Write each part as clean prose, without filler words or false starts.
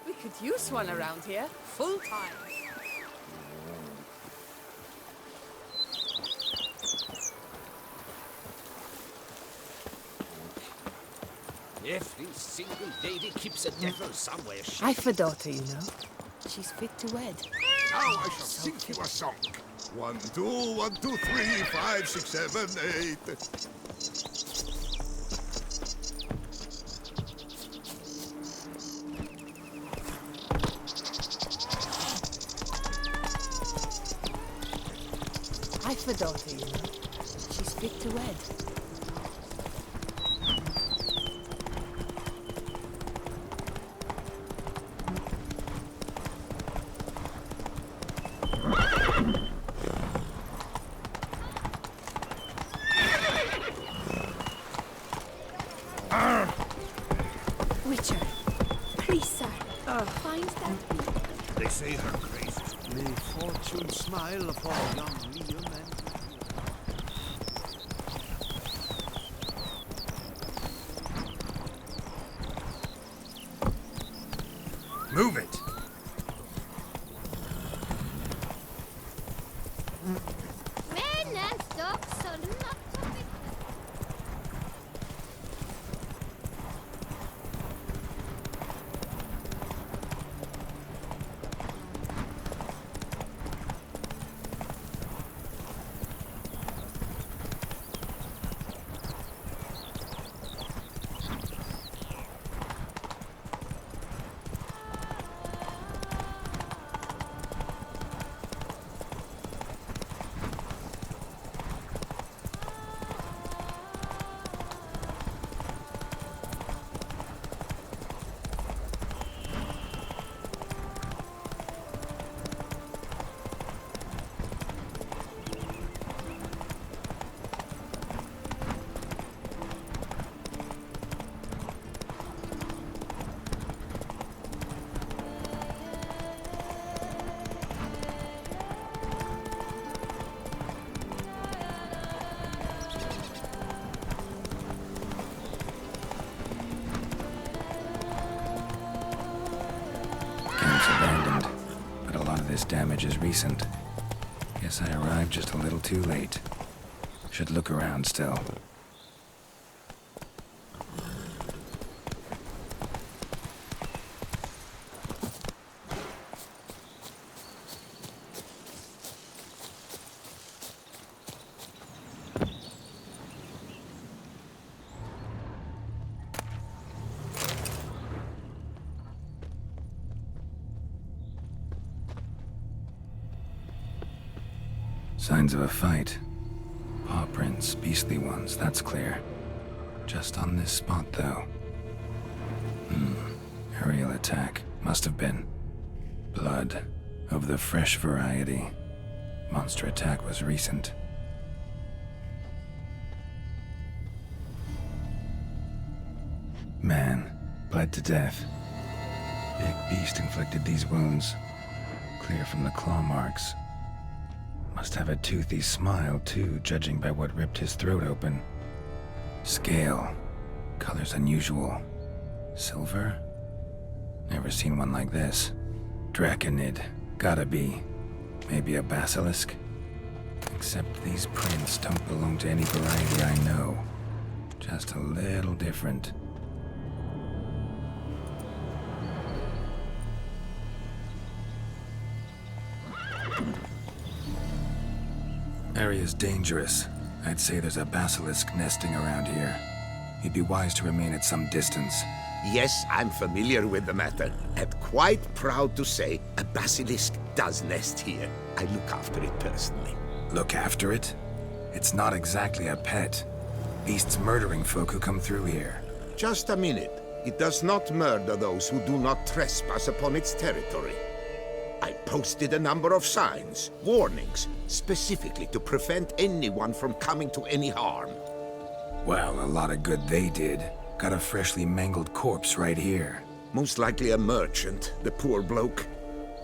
We could use one around here, full time. Every single lady keeps a devil somewhere. I've a daughter, you know. She's fit to wed. Now I shall sing you a song. 1, 2, 1, 2, 3, 5, 6, 7, 8. I've a daughter, you know. She's fit to wed. Witcher, please, sir, find that. They say her crazy. May fortune smile upon young Liam and... Move it. Men and dogs are not so big. Abandoned, but a lot of this damage is recent. Guess I arrived just a little too late. Should look around still. Signs of a fight. Paw prints, beastly ones, that's clear. Just on this spot, though. Aerial attack. Must have been. Blood. Of the fresh variety. Monster attack was recent. Man. Bled to death. Big beast inflicted these wounds. Clear from the claw marks. Must have a toothy smile, too, judging by what ripped his throat open. Scale. Colors unusual. Silver? Never seen one like this. Draconid. Gotta be. Maybe a basilisk? Except these prints don't belong to any variety I know. Just a little different. Area's dangerous. I'd say there's a basilisk nesting around here. You'd be wise to remain at some distance. Yes, I'm familiar with the matter, and quite proud to say a basilisk does nest here. I look after it personally. Look after it? It's not exactly a pet. Beasts murdering folk who come through here. Just a minute. It does not murder those who do not trespass upon its territory. I posted a number of signs, warnings, specifically to prevent anyone from coming to any harm. Well, a lot of good they did. Got a freshly mangled corpse right here. Most likely a merchant, the poor bloke.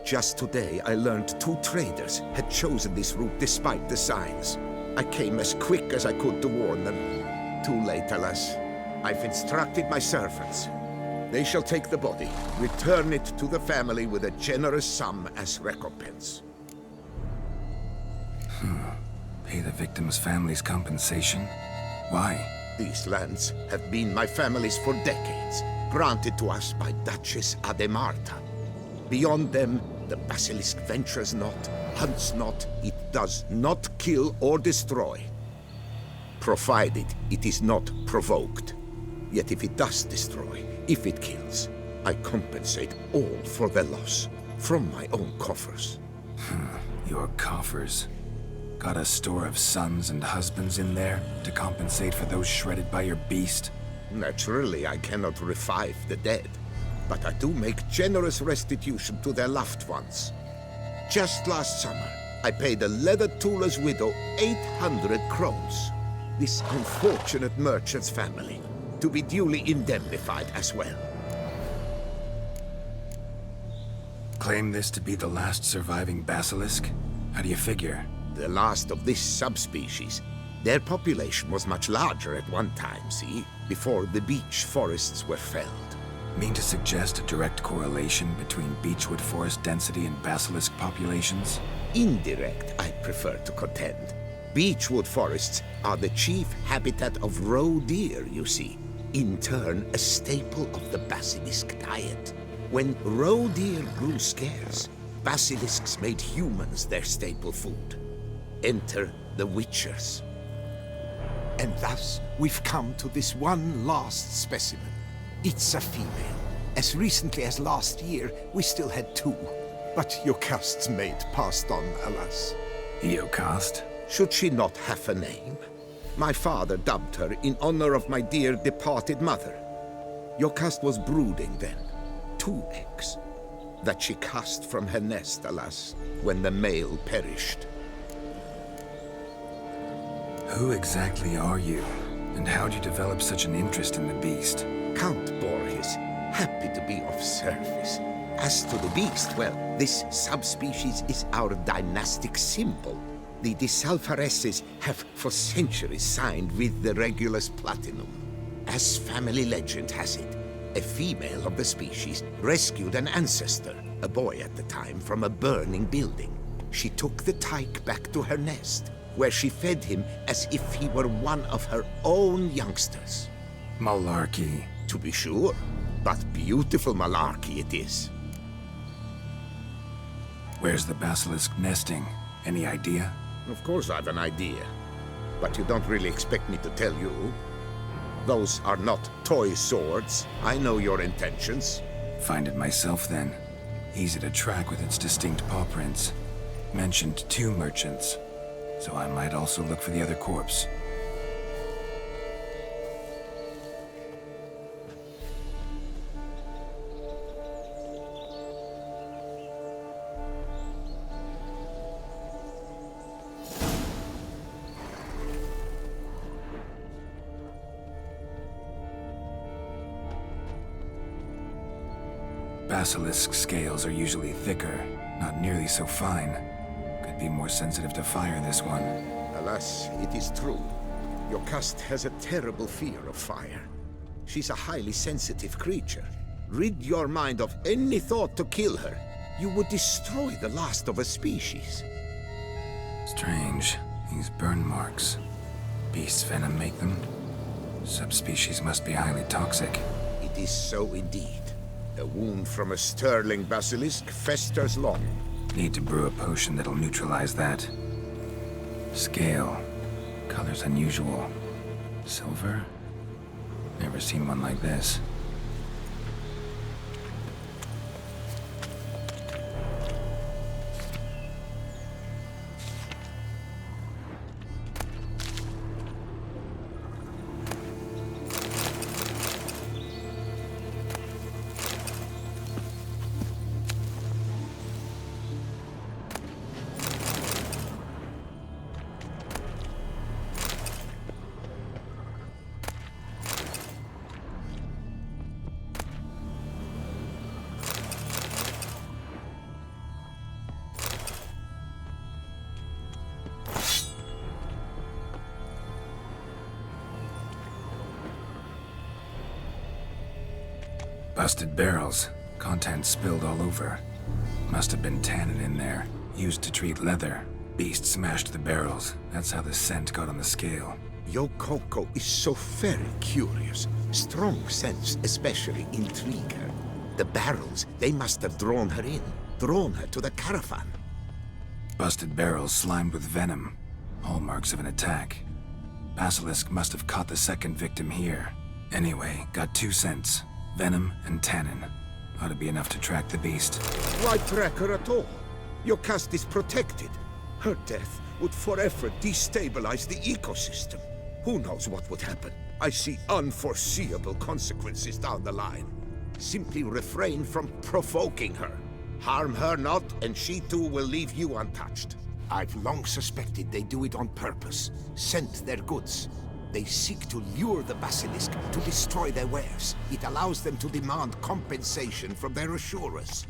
Just today, I learned 2 traders had chosen this route despite the signs. I came as quick as I could to warn them. Too late, alas. I've instructed my servants. They shall take the body, return it to the family with a generous sum as recompense. Pay the victim's family's compensation? Why? These lands have been my family's for decades, granted to us by Duchess Ademarta. Beyond them, the basilisk ventures not, hunts not, it does not kill or destroy. Provided it is not provoked. Yet if it does destroy, if it kills, I compensate all for the loss, from my own coffers. Your coffers. Got a store of sons and husbands in there to compensate for those shredded by your beast? Naturally, I cannot revive the dead, but I do make generous restitution to their loved ones. Just last summer, I paid a leather tooler's widow 800 crowns. This unfortunate merchant's family, to be duly indemnified as well. Claim this to be the last surviving basilisk? How do you figure? The last of this subspecies. Their population was much larger at one time, see? Before the beech forests were felled. Mean to suggest a direct correlation between beechwood forest density and basilisk populations? Indirect, I prefer to contend. Beechwood forests are the chief habitat of roe deer, you see. In turn, a staple of the basilisk diet. When roe deer grew scarce, basilisks made humans their staple food. Enter the witchers. And thus, we've come to this one last specimen. It's a female. As recently as last year, we still had 2. But Jocast's mate passed on, alas. Jocast? Should she not have a name? My father dubbed her in honor of my dear departed mother. Jocast was brooding then. 2 eggs. That she cast from her nest, alas, when the male perished. Who exactly are you? And how'd you develop such an interest in the beast? Count Borges, happy to be of service. As to the beast, well, this subspecies is our dynastic symbol. The De Salfareses have for centuries signed with the Regulus Platinum. As family legend has it, a female of the species rescued an ancestor, a boy at the time, from a burning building. She took the tyke back to her nest, where she fed him as if he were one of her own youngsters. Malarkey. To be sure, but beautiful malarkey it is. Where's the basilisk nesting? Any idea? Of course I've an idea, but you don't really expect me to tell you. Those are not toy swords. I know your intentions. Find it myself then. Easy to track with its distinct paw prints. Mentioned 2 merchants, so I might also look for the other corpse. Basilisk scales are usually thicker, not nearly so fine. Could be more sensitive to fire, this one. Alas, it is true. Jocast has a terrible fear of fire. She's a highly sensitive creature. Rid your mind of any thought to kill her. You would destroy the last of a species. Strange. These burn marks. Beast's venom make them? Subspecies must be highly toxic. It is so indeed. A wound from a sterling basilisk festers long. Need to brew a potion that'll neutralize that. Scale. Color's unusual. Silver? Never seen one like this. Busted barrels. Contents spilled all over. Must have been tannin in there. Used to treat leather. Beast smashed the barrels. That's how the scent got on the scale. Your Coco is so very curious. Strong sense especially intrigue her. The barrels, they must have drawn her in. Drawn her to the caravan. Busted barrels slimed with venom. Hallmarks of an attack. Basilisk must have caught the second victim here. Anyway, got 2 scents. Venom and tannin. Ought to be enough to track the beast. Why track her at all? Your caste is protected. Her death would forever destabilize the ecosystem. Who knows what would happen? I see unforeseeable consequences down the line. Simply refrain from provoking her. Harm her not, and she too will leave you untouched. I've long suspected they do it on purpose. Scent their goods. They seek to lure the basilisk to destroy their wares. It allows them to demand compensation from their assurers.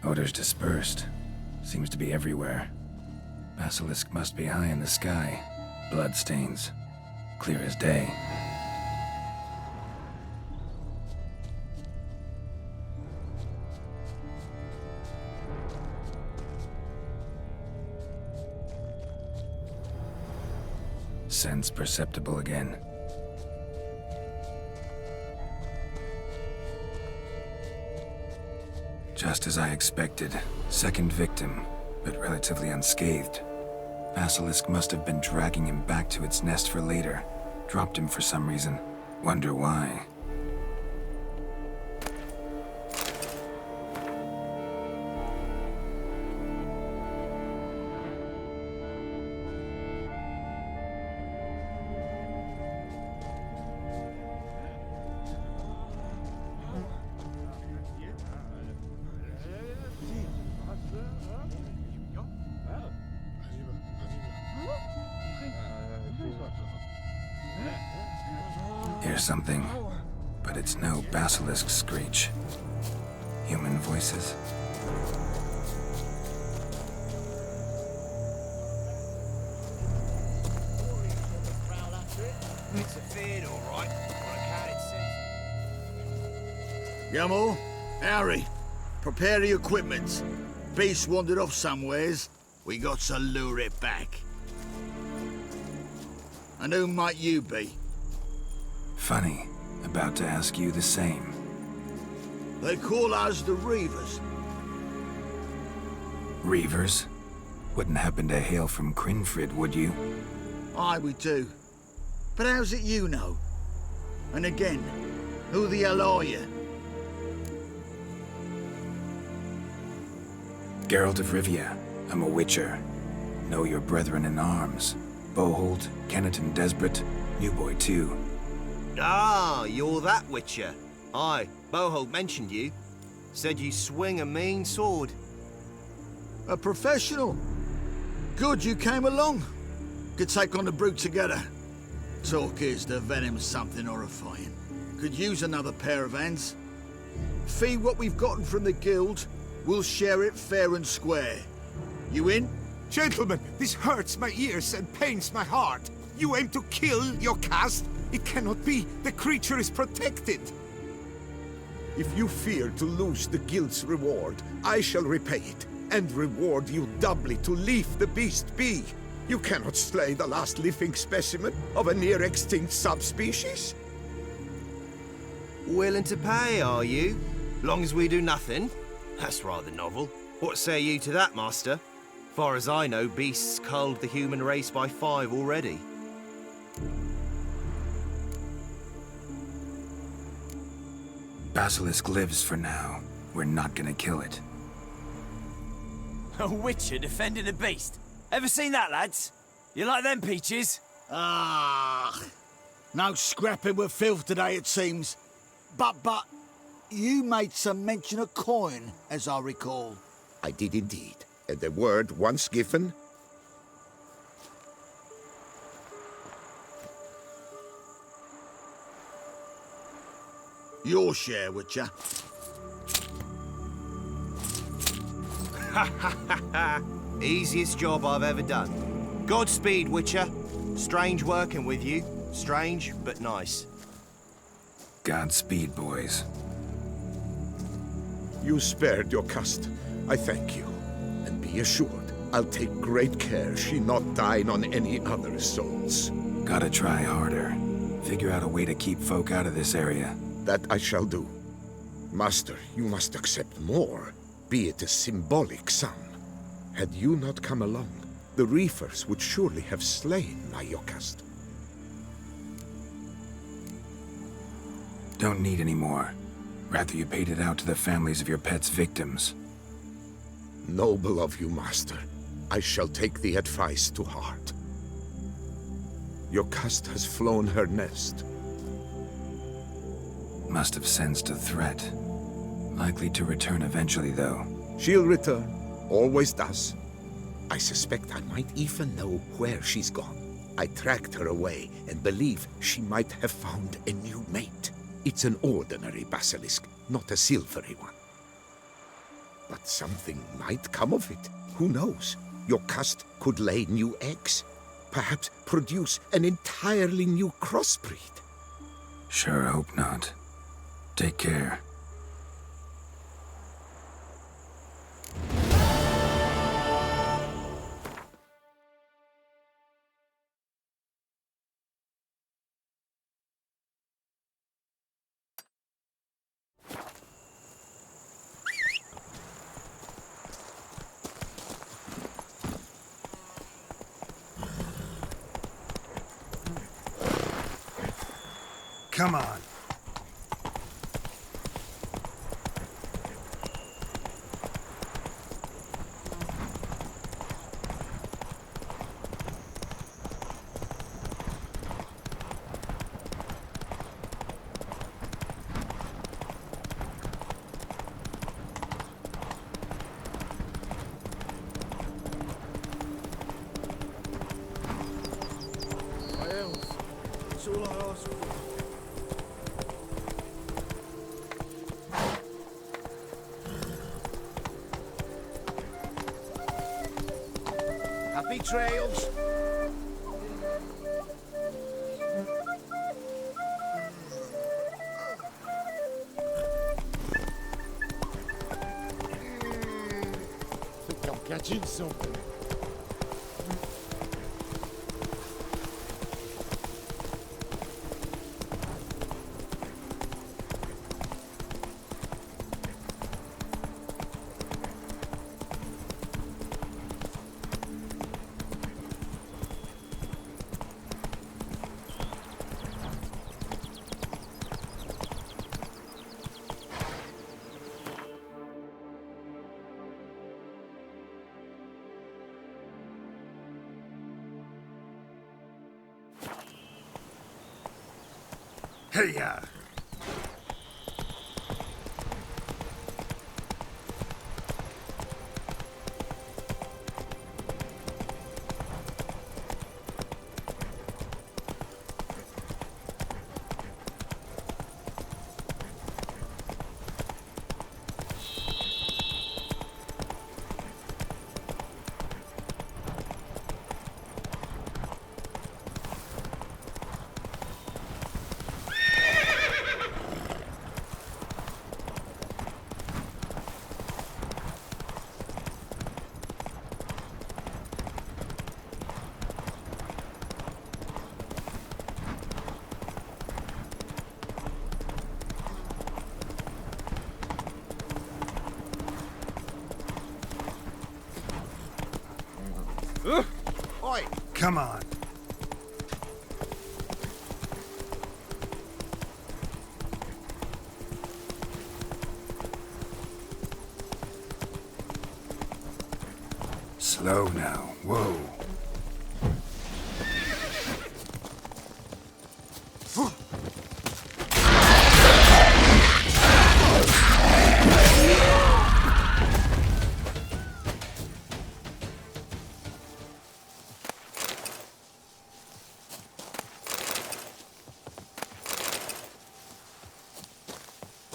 Odors dispersed. Seems to be everywhere. Basilisk must be high in the sky. Bloodstains. Clear as day. Sense perceptible again. Just as I expected. Second victim, but relatively unscathed. Basilisk must have been dragging him back to its nest for later. Dropped him for some reason. Wonder why. Hear something, but it's no basilisk screech. Human voices. It's a feed, all right. What a cat it says. Yamo, Harry, prepare the equipment. Beast wandered off somewheres. We got to lure it back. And who might you be? Funny. About to ask you the same. They call us the Reavers. Reavers? Wouldn't happen to hail from Crinfrid, would you? Aye, we do. But how's it you know? And again, who the hell are you? Geralt of Rivia. I'm a witcher. Know your brethren in arms. Bohold, Kenneton Desbret, New Boy too. Ah, you're that witcher. Aye, Bohold mentioned you. Said you swing a mean sword. A professional. Good you came along. Could take on the brute together. Talk is the venom's something horrifying. Could use another pair of hands. Fee what we've gotten from the guild. We'll share it fair and square. You in? Gentlemen, this hurts my ears and pains my heart. You aim to kill your caste? It cannot be. The creature is protected. If you fear to lose the guild's reward, I shall repay it, and reward you doubly to leave the beast be. You cannot slay the last living specimen of a near-extinct subspecies. Willing to pay, are you? Long as we do nothing? That's rather novel. What say you to that, master? Far as I know, beasts culled the human race by 5 already. Basilisk lives for now. We're not gonna kill it. A witcher defending a beast? Ever seen that, lads? You like them peaches? Ah, no scrapping with filth today, it seems. But, you made some mention of coin, as I recall. I did indeed. And the word once given, Your share, Witcher. Easiest job I've ever done. Godspeed, Witcher. Strange working with you. Strange, but nice. Godspeed, boys. you spared your cust. I thank you. And be assured, I'll take great care she not dine on any other souls. Gotta try harder. Figure out a way to keep folk out of this area. That I shall do. Master, you must accept more, be it a symbolic sum. Had you not come along, the reefers would surely have slain my Yokast. Don't need any more. Rather you paid it out to the families of your pet's victims. Noble of you, Master. I shall take the advice to heart. Yokast has flown her nest. Must have sensed a threat. Likely to return eventually, though. She'll return. Always does. I suspect I might even know where she's gone. I tracked her away and believe she might have found a new mate. It's an ordinary basilisk, not a silvery one. But something might come of it. Who knows? Yokast could lay new eggs. Perhaps produce an entirely new crossbreed. Sure hope not. Take care. Come on. That's all I ask for. Happy trails. Think I'm catching something. Hey-ya! Oi! Come on. Slow now. Whoa.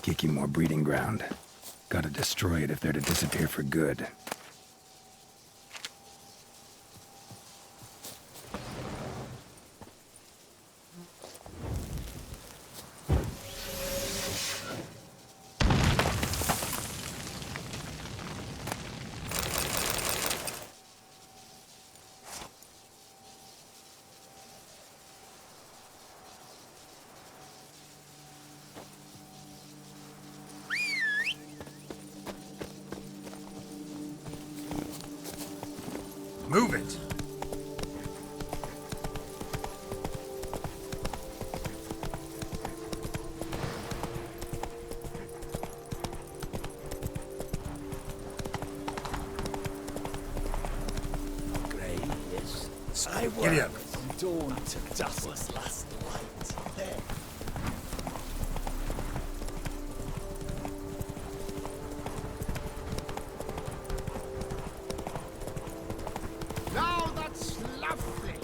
Kicking more breeding ground. Gotta destroy it if they're to disappear for good. Move it! Grey, yes. I work. Giddy up. Dawn took dust last light. There. Now that's lovely.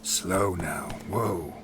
Slow now. Whoa.